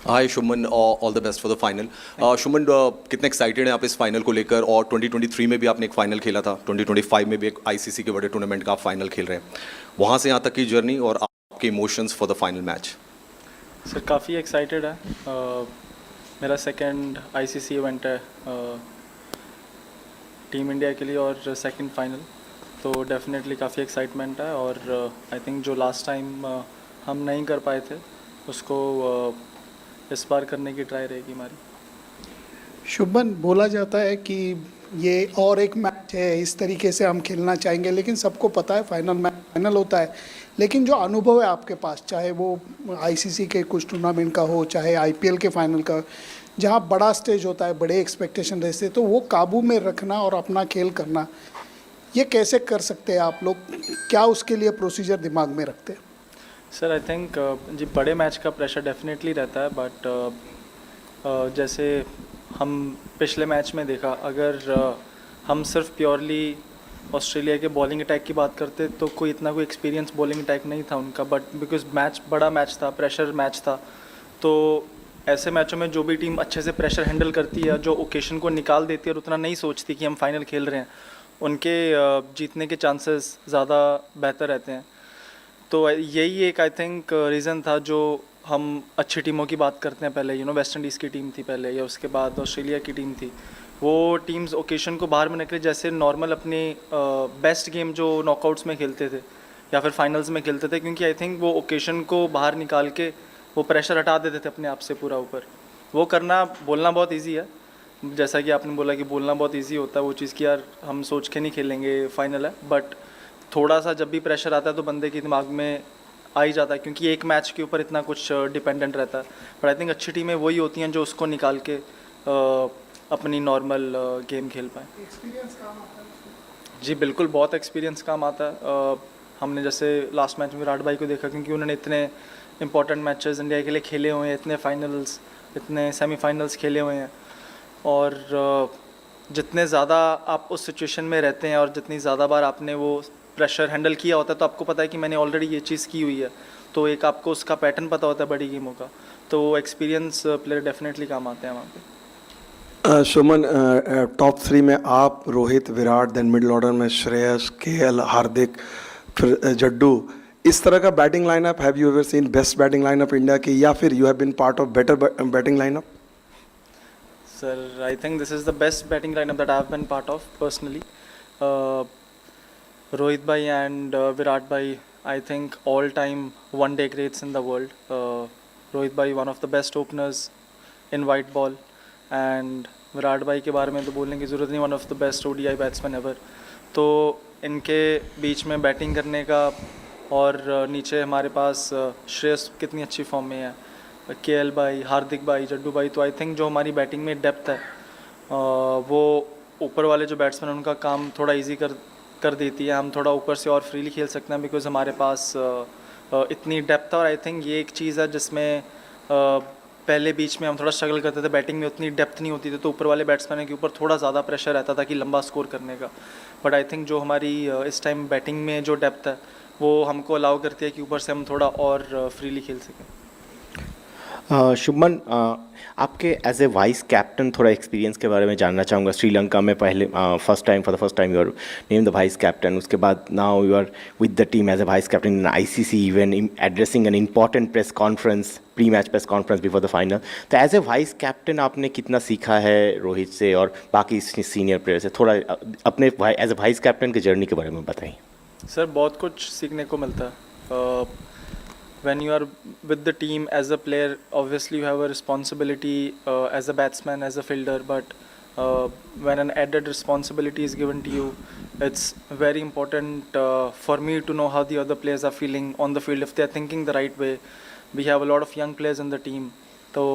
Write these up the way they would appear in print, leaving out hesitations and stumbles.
Hi शुमन, all the best for the final. शुमन, कितने excited हैं आप इस फाइनल को लेकर? और 2023 में भी आपने एक फाइनल खेला था, 2025 में भी एक आईसीसी के बड़े टूर्नामेंट का आप फाइनल खेल रहे हैं। वहाँ से यहाँ तक की जर्नी और आपके emotions for the final match. Sir काफ़ी एक्साइटेड है। मेरा सेकंड आईसीसी इवेंट है टीम इंडिया के लिए और सेकंड फाइनल, तो डेफिनेटली काफ़ी एक्साइटमेंट है। और आई थिंक जो लास्ट टाइम हम नहीं कर पाए थे उसको इस बार करने की ट्राई रहेगी हमारी। शुभमन, बोला जाता है कि ये और एक मैच है, इस तरीके से हम खेलना चाहेंगे, लेकिन सबको पता है फाइनल मैच फाइनल होता है। लेकिन जो अनुभव है आपके पास, चाहे वो आईसीसी के कुछ टूर्नामेंट का हो, चाहे आईपीएल के फाइनल का, जहाँ बड़ा स्टेज होता है, बड़े एक्सपेक्टेशन रहते हैं, तो वो काबू में रखना और अपना खेल करना, ये कैसे कर सकते हैं आप लोग? क्या उसके लिए प्रोसीजर दिमाग में रखते हैं? सर आई थिंक जी बड़े मैच का प्रेशर डेफिनेटली रहता है, बट जैसे हम पिछले मैच में देखा, अगर हम सिर्फ प्योरली ऑस्ट्रेलिया के बॉलिंग अटैक की बात करते तो कोई एक्सपीरियंस बॉलिंग अटैक नहीं था उनका, बट बिकॉज मैच बड़ा मैच था, प्रेशर मैच था, तो ऐसे मैचों में जो भी टीम अच्छे से प्रेशर हैंडल करती है, जो ओकेशन को निकाल देती है और उतना नहीं सोचती कि हम फाइनल खेल रहे हैं, उनके जीतने के चांसेस ज़्यादा बेहतर रहते हैं। तो यही एक आई थिंक रीज़न था जो हम अच्छी टीमों की बात करते हैं पहले, वेस्ट इंडीज़ की टीम थी पहले, या उसके बाद ऑस्ट्रेलिया की टीम थी। वो टीम्स ओकेशन को बाहर में निकले, जैसे नॉर्मल अपने बेस्ट गेम जो नॉकआउट्स में खेलते थे या फिर फाइनल्स में खेलते थे, क्योंकि आई थिंक वो ओकेशन को बाहर निकाल के वो प्रेशर हटा देते थे अपने आप से पूरा ऊपर। वो करना, बोलना बहुत ईजी है, जैसा कि आपने बोला कि बोलना बहुत ईजी होता है वो चीज़ कि यार हम सोच के नहीं खेलेंगे, फाइनल है, बट थोड़ा सा जब भी प्रेशर आता है तो बंदे के दिमाग में आ ही जाता है, क्योंकि एक मैच के ऊपर इतना कुछ डिपेंडेंट रहता है। बट आई थिंक अच्छी टीमें वही होती हैं जो उसको निकाल के अपनी नॉर्मल गेम खेल पाए। एक्सपीरियंस काम आता है? जी बिल्कुल, बहुत एक्सपीरियंस काम आता है। हमने जैसे लास्ट मैच में विराट भाई को देखा, क्योंकि उन्होंने इतने इंपॉर्टेंट मैचेस इंडिया के लिए खेले हुए हैं, इतने फाइनल्स, इतने सेमीफाइनल्स खेले हुए हैं, और जितने ज़्यादा आप उस सिचुएशन में रहते हैं और जितनी ज़्यादा बार आपने वो प्रेशर हैंडल किया होता है, तो आपको पता है कि मैंने ऑलरेडी ये चीज़ की हुई है, तो एक आपको उसका पैटर्न पता होता है बड़ी गेमों का, तो एक्सपीरियंस प्लेयर डेफिनेटली काम आते हैं वहाँ पे। सुमन, टॉप 3 में आप, Rohit, Virat, then middle order में श्रेयस, केएल, हार्दिक, फिर जड्डू, इस तरह का batting lineup, have you ever seen best batting lineup India की, या फिर you have been part of better batting lineup? Sir I think this is the best batting lineup that I have been part of personally. Rohit bhai and Virat bhai, I think all time one day greats in the world. Rohit bhai one of the best openers in white ball, and Virat भाई के बारे में तो बोलने की ज़रूरत नहीं, one of the best ODI batsman ever. तो इनके बीच में बैटिंग करने का, और नीचे हमारे पास श्रेयस कितनी अच्छी फॉर्म में है, केएल भाई, हार्दिक भाई, जड्डू भाई, तो आई थिंक जो हमारी बैटिंग में डेप्थ है वो ऊपर वाले जो बैट्समैन उनका काम थोड़ा इजी कर देती है। हम थोड़ा ऊपर से और फ्रीली खेल सकते हैं, बिकॉज हमारे पास इतनी डेप्थ है। और आई थिंक ये एक चीज़ है जिसमें पहले बीच में हम थोड़ा स्ट्रगल करते थे, बैटिंग में उतनी डेप्थ नहीं होती थी, तो ऊपर वाले बैट्समैन के ऊपर थोड़ा ज़्यादा प्रेशर रहता था कि लंबा स्कोर करने का। बट आई थिंक जो हमारी इस टाइम बैटिंग में जो डेप्थ है वो हमको अलाउ करती है कि ऊपर से हम थोड़ा और फ्रीली खेल सकें। शुभमन, आपके एज ए वाइस कैप्टन थोड़ा एक्सपीरियंस के बारे में जानना चाहूँगा। श्रीलंका में पहले for the first time you are name the vice captain, उसके बाद now you are with the team as a vice captain in ICC, even addressing an important press conference, pre match press conference before the final. तो as a vice captain आपने कितना सीखा है रोहित से और बाकी सीनियर प्लेयर से? थोड़ा अपने एज ए वाइस कैप्टन की जर्नी के बारे में बताइए। सर बहुत कुछ सीखने को मिलता है। When you are with the team as a player, obviously you have a responsibility as a batsman, as a fielder, but when an added responsibility is given to you, it's very important for me to know how the other players are feeling on the field, if they are thinking the right way. We have a lot of young players in the team, तो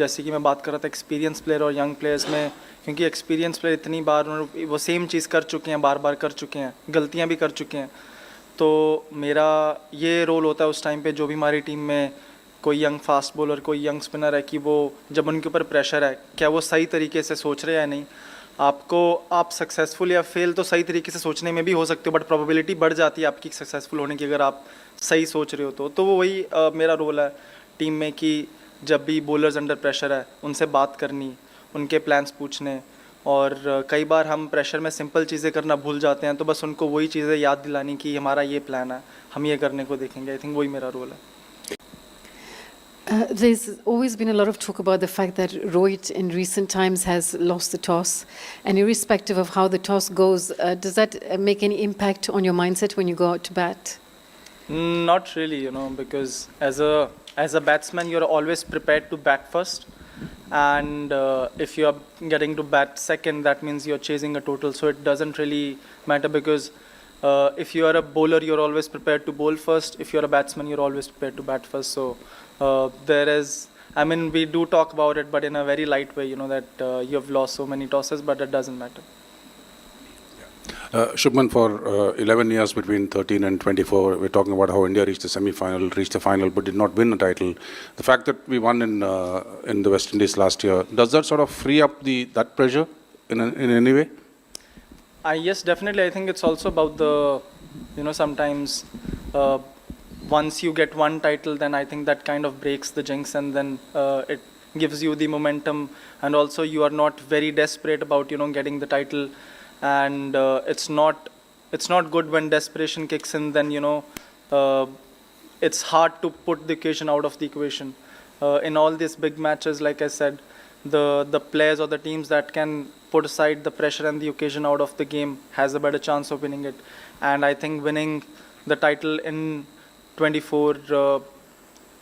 जैसे कि मैं बात कर रहा था experience player और young players में, क्योंकि एक्सपीरियंस प्लेयर इतनी बार वो सेम चीज़ कर चुके हैं, बार बार कर चुके हैं, गलतियाँ भी कर चुके हैं, तो मेरा ये रोल होता है उस टाइम पे जो भी हमारी टीम में कोई यंग फास्ट बॉलर, कोई यंग स्पिनर है, कि वो जब उनके ऊपर प्रेशर है, क्या वो सही तरीके से सोच रहे हैं या नहीं। आप सक्सेसफुल या फेल तो सही तरीके से सोचने में भी हो सकते हो, बट प्रोबेबिलिटी बढ़ जाती है आपकी सक्सेसफुल होने की अगर आप सही सोच रहे हो तो वो वही मेरा रोल है टीम में, कि जब भी बॉलर्स अंडर प्रेशर है उनसे बात करनी, उनके प्लान्स पूछने, और कई बार हम प्रेशर में सिंपल चीज़ें करना भूल जाते हैं, तो बस उनको वही चीज़ें याद दिलानी कि हमारा ये प्लान है, हम ये करने को देखेंगे। आई थिंक वही मेरा रोल है। There's always been a lot of talk about the fact that Rohit in recent times has lost the toss, and irrespective of how the toss goes, does that make any impact on your mindset when you go out to bat? Not really, because as a batsman, you're always prepared to bat first, and if you're getting to bat second, that means you're chasing a total. So it doesn't really matter, because if you are a bowler, you're always prepared to bowl first. If you're a batsman, you're always prepared to bat first. So we do talk about it, but in a very light way, that you have lost so many tosses, but it doesn't matter. Shubman, for 11 years between 13 and 24, we're talking about how India reached the semi-final, reached the final, but did not win a title. The fact that we won in the West Indies last year, does that sort of free up that pressure in any way? Yes, definitely. I think it's also about sometimes once you get one title, then I think that kind of breaks the jinx, and then it gives you the momentum, and also you are not very desperate about getting the title, and it's not good when desperation kicks in. Then it's hard to put the occasion out of the equation. In all these big matches, like I said, the players or the teams that can put aside the pressure and the occasion out of the game has a better chance of winning it. And I think winning the title in 24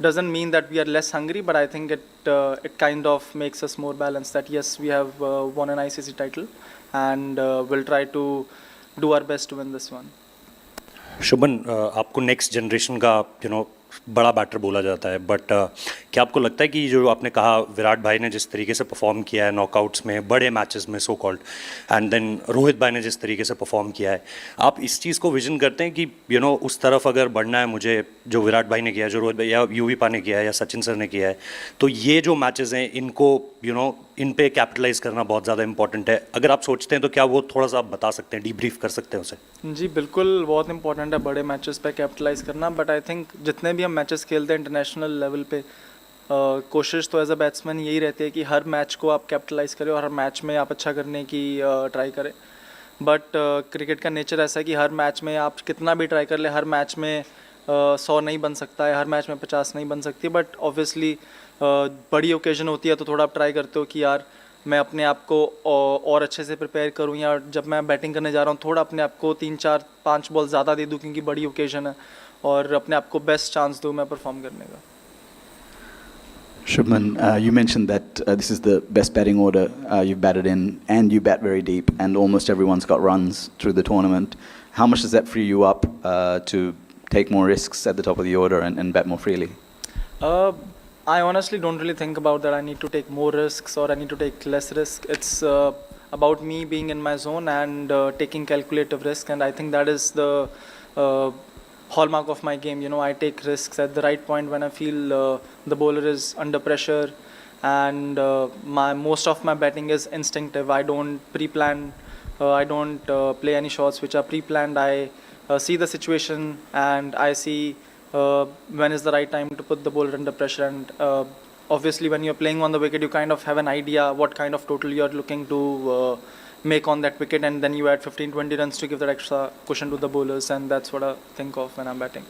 doesn't mean that we are less hungry, but I think it kind of makes us more balanced, that yes, we have won an ICC title, and we'll try to do our best to win this one. शुभन, आपको next generation का बड़ा batter बोला जाता है, but क्या आपको लगता है कि जो आपने कहा विराट भाई ने जिस तरीके से परफॉर्म किया है नॉकआउट्स में, बड़े मैचेस में so called, and then Rohit भाई ने जिस तरीके से परफॉर्म किया है, आप इस चीज़ को विजन करते हैं कि उस तरफ अगर बढ़ना है मुझे, जो विराट भाई ने किया है, जो रोहित भाई या यूवी पा ने किया है या सचिन सर ने किया है, तो ये जो मैचेस हैं इनको इन पे कैपिटलाइज करना बहुत ज़्यादा इंपॉर्टेंट है? अगर आप सोचते हैं तो क्या वो थोड़ा सा आप बता सकते हैं, डीब्रीफ कर सकते हैं उसे? जी बिल्कुल, बहुत इंपॉर्टेंट है बड़े मैचेस पे कैपिटलाइज करना, बट आई थिंक जितने भी हम मैचेस खेलते हैं इंटरनेशनल लेवल पे, कोशिश तो एज अ बैट्समैन यही रहती है कि हर मैच को आप कैपिटलाइज करें और हर मैच में आप अच्छा करने की ट्राई करें। बट क्रिकेट का नेचर ऐसा है कि हर मैच में आप कितना भी ट्राई कर ले, हर मैच में 100 नहीं बन सकता है, हर मैच में 50 नहीं बन सकती, बट ऑब्वियसली बड़ी ओकेजन होती है तो थोड़ा आप ट्राई करते हो कि यार मैं अपने आप को और अच्छे से प्रिपेयर करूं, या जब मैं बैटिंग करने जा रहा हूं थोड़ा अपने आप को 3-4-5 बॉल ज़्यादा दे दूं क्योंकि बड़ी ओकेजन है, और अपने आप को बेस्ट चांस दूं मैं परफॉर्म करने का। Shubman, you mentioned that this is the best batting order you've batted in, and you bat very deep, and almost everyone's got runs through the tournament. How much does that free you up to take more risks at the top of the order and bat more freely? I honestly don't really think about that I need to take more risks or I need to take less risk. It's about me being in my zone and taking calculative risk, and I think that is the hallmark of my game. I take risks at the right point when I feel the bowler is under pressure, and most of my batting is instinctive. I don't pre-plan, I don't play any shots which are pre-planned. I see the situation and I see when is the right time to put the bowler under pressure, and obviously when you're playing on the wicket you kind of have an idea what kind of total you're looking to make on that wicket, and then you add 15-20 runs to give that extra cushion to the bowlers, and that's what I think of when I'm batting.